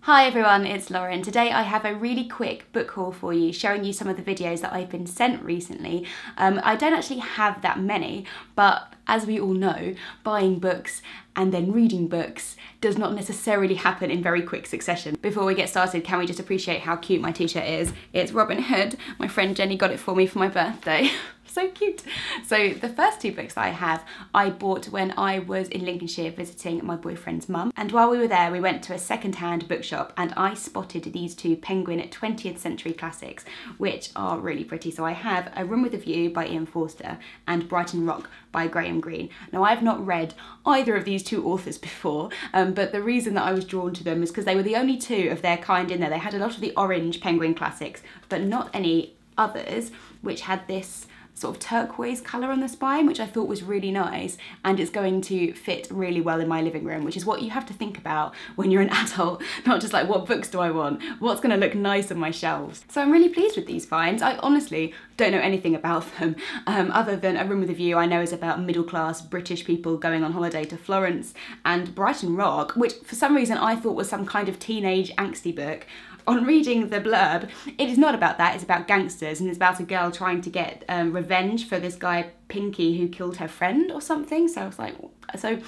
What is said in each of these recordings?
Hi everyone, it's Lauren. Today I have a really quick book haul for you, showing you some of the videos that I've been sent recently. I don't actually have that many, but as we all know, buying books and then reading books does not necessarily happen in very quick succession. Before we get started, can we just appreciate how cute my t-shirt is? It's Robin Hood. My friend Jenny got it for me for my birthday. So cute. So the first two books that I have, I bought when I was in Lincolnshire visiting my boyfriend's mum. And while we were there, we went to a second-hand bookshop and I spotted these two Penguin 20th century classics, which are really pretty. So I have A Room with a View by Ian Forster and Brighton Rock by Graham Greene. Now I've not read either of these two authors before, but the reason that I was drawn to them is because they were the only two of their kind in there. They had a lot of the orange Penguin classics, but not any others, which had this sort of turquoise colour on the spine, which I thought was really nice, and it's going to fit really well in my living room, which is what you have to think about when you're an adult, not just like what books do I want, what's going to look nice on my shelves. So I'm really pleased with these finds. I honestly don't know anything about them, other than A Room with a View I know is about middle-class British people going on holiday to Florence, and Brighton Rock, which for some reason I thought was some kind of teenage angsty book. On reading the blurb, it is not about that, it's about gangsters, and it's about a girl trying to get revenge for this guy Pinky who killed her friend or something. So I was like, so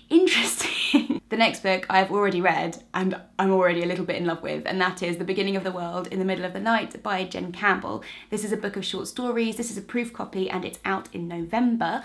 interesting. The next book I've already read and I'm already a little bit in love with, and that is The Beginning of the World in the Middle of the Night by Jen Campbell. This is a book of short stories, this is a proof copy and it's out in November.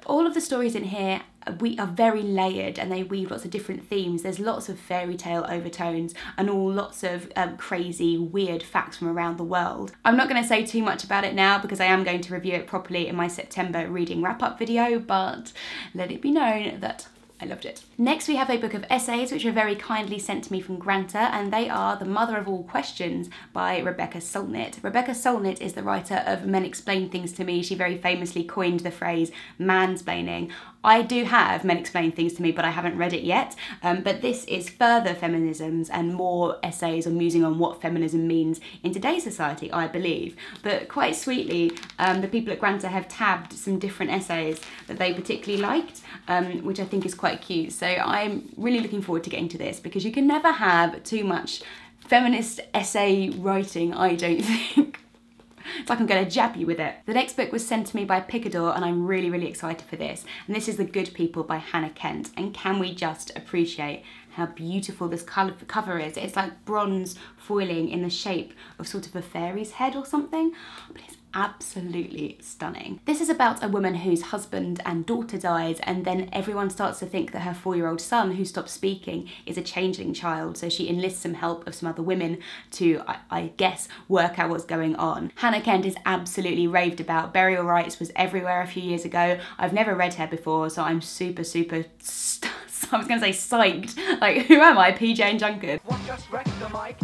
All of the stories in here are very layered and they weave lots of different themes. There's lots of fairy tale overtones and lots of crazy, weird facts from around the world. I'm not going to say too much about it now because I am going to review it properly in my September reading wrap-up video, but let it be known that I loved it. Next we have a book of essays which were very kindly sent to me from Granta, and they are The Mother of All Questions by Rebecca Solnit. Rebecca Solnit is the writer of Men Explain Things to Me. She very famously coined the phrase mansplaining. I do have Men Explain Things to Me, but I haven't read it yet. But this is further feminisms and more essays or musing on what feminism means in today's society, I believe. But quite sweetly, the people at Granta have tabbed some different essays that they particularly liked, which I think is quite cute. So I'm really looking forward to getting to this because you can never have too much feminist essay writing, I don't think. It's like I'm going to jab you with it. The next book was sent to me by Picador and I'm really, really excited for this. And this is The Good People by Hannah Kent. And can we just appreciate how beautiful this cover is? It's like bronze foiling in the shape of sort of a fairy's head or something, but it's absolutely stunning. This is about a woman whose husband and daughter dies, and then everyone starts to think that her 4-year-old son, who stopped speaking, is a changeling child, so she enlists some help of some other women to, I guess, work out what's going on. Hannah Kent is absolutely raved about. Burial Rights was everywhere a few years ago. I've never read her before, so I'm super I was going to say psyched. Like, who am I, PJ and Junket? Just wrecked the mic.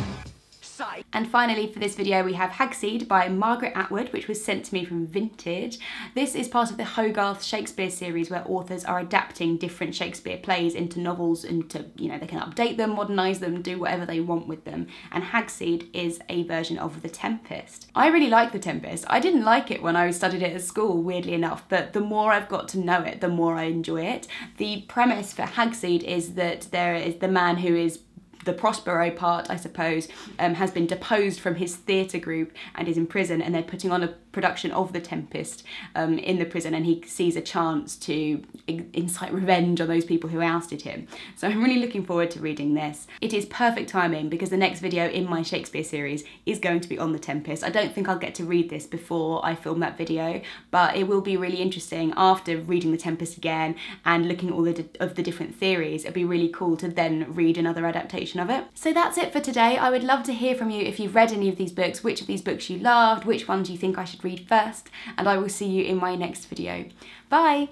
And finally for this video we have Hagseed by Margaret Atwood, which was sent to me from Vintage. This is part of the Hogarth Shakespeare series where authors are adapting different Shakespeare plays into novels, and they can update them, modernise them, do whatever they want with them. And Hagseed is a version of The Tempest. I really like The Tempest. I didn't like it when I studied it at school, weirdly enough, but the more I've got to know it, the more I enjoy it. The premise for Hagseed is that there is the man who is the Prospero part, I suppose, has been deposed from his theatre group and is in prison, and they're putting on a production of The Tempest in the prison, and he sees a chance to incite revenge on those people who ousted him. So I'm really looking forward to reading this. It is perfect timing because the next video in my Shakespeare series is going to be on The Tempest. I don't think I'll get to read this before I film that video, but it will be really interesting after reading The Tempest again and looking at all of the different theories. It'd be really cool to then read another adaptation of it. So that's it for today. I would love to hear from you if you've read any of these books, which of these books you loved, which ones you think I should read first, and I will see you in my next video. Bye!